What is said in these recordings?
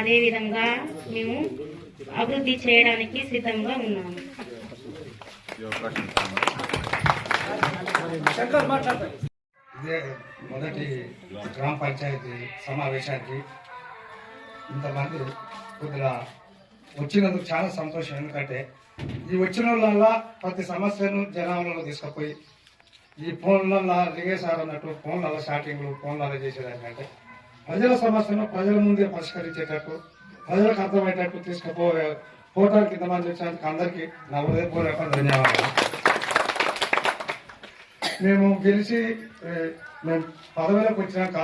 అదే విధంగా మేము అభివృద్ధి చేయడానికి సిద్ధంగా ఉన్నాము. ఇదే మొదటి గ్రామ పంచాయతీ సమావేశానికి ఇంతమంది కొద్దిగా వచ్చినందుకు చాలా సంతోషం. ఎందుకంటే ఈ వచ్చిన వాళ్ళ ప్రతి సమస్యను జనాలలో తీసుకుపోయి ఈ ఫోన్లలో లింగేశారు అన్నట్టు ఫోన్లలో స్టార్టింగ్లు ఫోన్లలో చేసేదానికంటే ప్రజల సమస్యను ప్రజల ముందే పరిష్కరించేటట్టు ప్రజలకు అర్థమయ్యేటట్టు తీసుకుపోవడానికి ఇంతమంది వచ్చినందుకు అందరికీ నా హృదయపూర్వక ధన్యవాదాలు. మేము గెలిచి మేము పదవిలోకి వచ్చినాక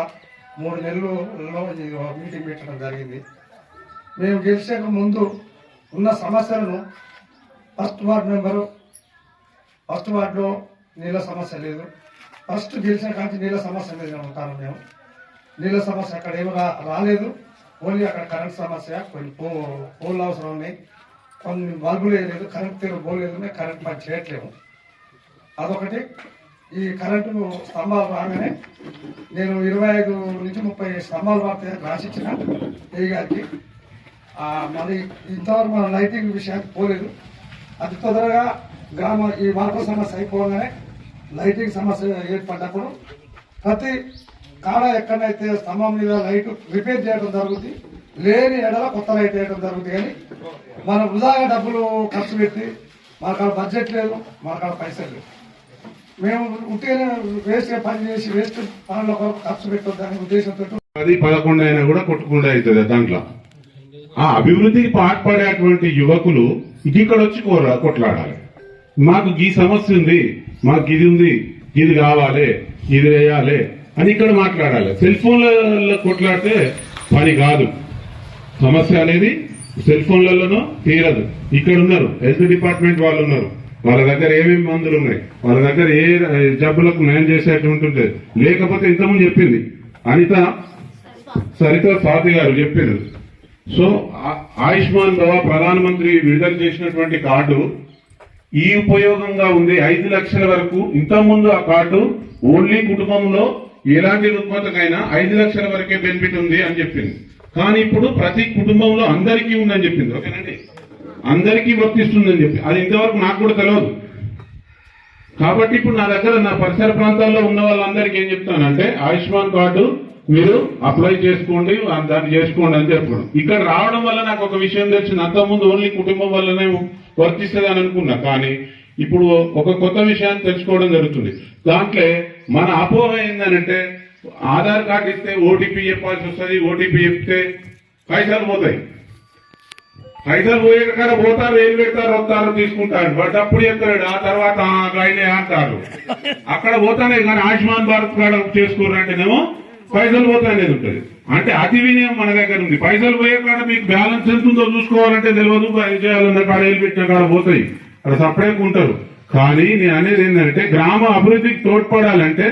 3 నెలలలో మీటింగ్ పెట్టడం జరిగింది. మేము గెలిచాక ముందు ఉన్న సమస్యలను ఫస్ట్ వార్డులో నీళ్ళ సమస్య లేదు. ఫస్ట్ గెలిచిన కానీ నీళ్ళ సమస్య మీద ఉంటాను. మేము నీళ్ళ సమస్య అక్కడ ఏమి రాలేదు. ఓన్లీ అక్కడ కరెంట్ సమస్య, కొన్ని పోల్ అవసరం ఉన్నాయి, కొన్ని బల్బులు వేయలేదు, కరెంట్ తీరు పోలేదు, కరెంట్ పని చేయట్లేము. అదొకటి. ఈ కరెంటు స్తంభాలు రాగానే నేను 25 నుంచి 30 స్తంభాలు రాసిచ్చిన ఏ గారికి. మళ్ళీ ఇంతవరకు మన లైటింగ్ విషయానికి పోలేదు. అతి తొందరగా ఈ వాటర్ సమస్య అయిపోగానే లైటింగ్ సమస్య ఏర్పడ్డప్పుడు ప్రతి కాడ ఎక్కడైతే స్తంభం మీద లైట్ రిపేర్ చేయడం జరుగుతుంది, లేని ఎడల కొత్త లైట్ వేయడం జరుగుతుంది. కానీ మనం వృధాగా డబ్బులు ఖర్చు పెట్టి మనకాడ బడ్జెట్ లేదు, మనకాడ పైసలు లేవు. మేము ఉంటేనే వేస్ట్ పని చేసి వేస్ట్ పనుల కొరకు ఖర్చు పెట్టొద్దనే ఉద్దేశంతో 10-11 అయినా కూడా కొట్టుకుండా అవుతుంది. దాంట్లో ఆ అభివృద్ధికి పాటుపడేటువంటి యువకులు ఇక్కడ వచ్చి కొట్లాడాలి. మాకు ఈ సమస్య ఉంది, మాకు ఇది ఉంది, ఇది కావాలి, ఇది వేయాలి అని ఇక్కడ మాట్లాడాలి. సెల్ ఫోన్లలో కొట్లాడితే పని కాదు. సమస్య అనేది సెల్ ఫోన్లలోనూ తీరదు. ఇక్కడ ఉన్నారు, హెల్త్ డిపార్ట్మెంట్ వాళ్ళు ఉన్నారు, వాళ్ళ దగ్గర ఏమేమి మందులు ఉన్నాయి, వాళ్ళ దగ్గర ఏ జబ్బులకు నయం చేసేటువంటి. లేకపోతే ఇంతకుముందు చెప్పింది సరిత స్వాతి గారు చెప్పారు. సో ఆయుష్మాన్ భవ ప్రధానమంత్రి విడుదల చేసినటువంటి కార్డు ఈ ఉపయోగంగా ఉంది. 5 లక్షల వరకు. ఇంతకుముందు ఆ కార్డు ఓన్లీ కుటుంబంలో ఎలాంటి రుగ్మతకైనా 5 లక్షల వరకే బెనిఫిట్ ఉంది అని చెప్పింది. కానీ ఇప్పుడు ప్రతి కుటుంబంలో అందరికీ ఉందని చెప్పింది. ఓకేనండి, అందరికీ వర్తిస్తుందని చెప్పి అది ఇంతవరకు నాకు కూడా తెలియదు. కాబట్టి ఇప్పుడు నా దగ్గర నా పరిసర ప్రాంతాల్లో ఉన్న వాళ్ళందరికీ ఏం చెప్తానంటే ఆయుష్మాన్ కార్డు మీరు అప్లై చేసుకోండి, దాన్ని చేసుకోండి అని చెప్పడం. ఇక్కడ రావడం వల్ల నాకు ఒక విషయం తెలిసింది. అంతకుముందు ఓన్లీ కుటుంబం వల్లనే వర్తిస్తుంది అని అనుకున్నా. కానీ ఇప్పుడు ఒక కొత్త విషయాన్ని తెలుసుకోవడం జరుగుతుంది. దాంట్లో మన అపోహ ఏంటంటే ఆధార్ కార్డు ఇస్తే ఓటీపీ చెప్పాల్సి వస్తుంది, ఓటీపీ చెప్తే పైసలు పోతాయి. పైసలు పోయే కాడ పోతారు, ఏం పెడతారు, వస్తారు, తీసుకుంటారు. బట్ అప్పుడు చెప్తాడు, ఆ తర్వాత గాయనే అంటారు. అక్కడ పోతానే కానీ ఆయుష్మాన్ భారత్ కార్డు చేసుకోరంటేనేమో పైసలు పోతాయనేది ఉంటుంది. అంటే అతి వినయం మన దగ్గర ఉంది. పైసలు పోయే కాడ మీకు బ్యాలెన్స్ ఎంత ఉందో చూసుకోవాలంటే తెలియదు. చేయాలన్న కాడ ఏళ్ళు పెట్టిన కాడ పోతాయి, అక్కడ సపరేట్గా ఉంటారు. కానీ నేను అనేది ఏంటంటే గ్రామ అభివృద్ధికి తోడ్పడాలంటే